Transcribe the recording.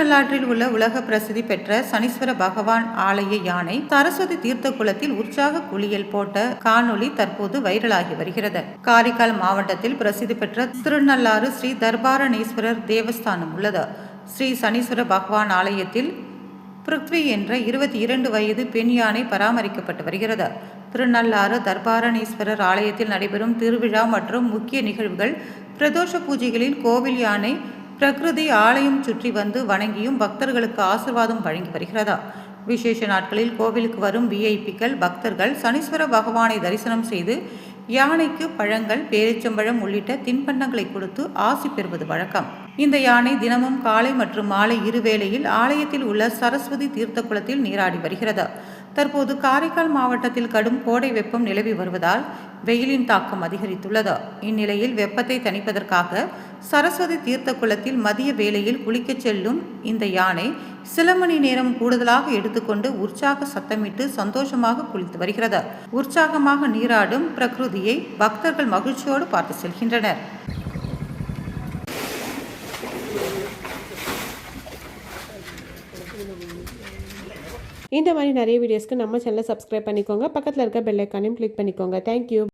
திருநள்ளாற்றில் உள்ள உலக பிரசித்தி பெற்ற சனீஸ்வர பகவான் ஆலய யானை சரஸ்வதி தீர்த்த குளத்தில் உற்சாக குளியல் போட்ட காணொளி தற்போது வைரலாகி வருகிறது. காரைக்கால் மாவட்டத்தில் பிரசித்தி பெற்ற திருநள்ளாறு ஸ்ரீ தர்பாரணீஸ்வரர் தேவஸ்தானம் உள்ளது. ஸ்ரீ சனீஸ்வர பகவான் ஆலயத்தில் பிருத்வி என்ற 22 வயது பெண் யானை பராமரிக்கப்பட்டு வருகிறது. திருநள்ளாறு தர்பாரணீஸ்வரர் ஆலயத்தில் நடைபெறும் திருவிழா மற்றும் முக்கிய நிகழ்வுகள், பிரதோஷ பூஜைகளில் கோவில் யானை பிரகிருதி ஆலயம் சுற்றி வந்து வணங்கியும் பக்தர்களுக்கு ஆசீர்வாதம் வழங்கி வருகிறதா. விசேஷ நாட்களில் கோவிலுக்கு வரும் விஐபிக்கள் பக்தர்கள் சனீஸ்வர பகவானை தரிசனம் செய்து யானைக்கு பழங்கள், பேரிச்சம்பழம் உள்ளிட்ட தின்பண்டங்களை கொடுத்து ஆசி பெறுவது வழக்கம். இந்த யானை தினமும் காலை மற்றும் மாலை இருவேளையில் ஆலயத்தில் உள்ள சரஸ்வதி தீர்த்த குளத்தில் நீராடி வருகிறது. தற்போது காரைக்கால் மாவட்டத்தில் கடும் கோடை வெப்பம் நிலவி வருவதால் வெயிலின் தாக்கம் அதிகரித்துள்ளது. இந்நிலையில் வெப்பத்தை தணிப்பதற்காக சரஸ்வதி தீர்த்த குளத்தில் மதிய வேளையில் குளிக்கச் செல்லும் இந்த யானை சில மணி நேரம் கூடுதலாக எடுத்துக்கொண்டு உற்சாக சத்தமிட்டு சந்தோஷமாக குளித்து வருகிறது. உற்சாகமாக நீராடும் பிரகிருதியை பக்தர்கள் மகிழ்ச்சியோடு பார்த்து செல்கின்றனர். இந்த மாதிரி நிறைய வீடியோஸ்க்கு நம்ம சேனலை சப்ஸ்கிரைப் பண்ணிக்கோங்க. பக்கத்தில் இருக்க பெல் ஐக்கானையும் கிளிக் பண்ணிக்கோங்க. தேங்க்யூ.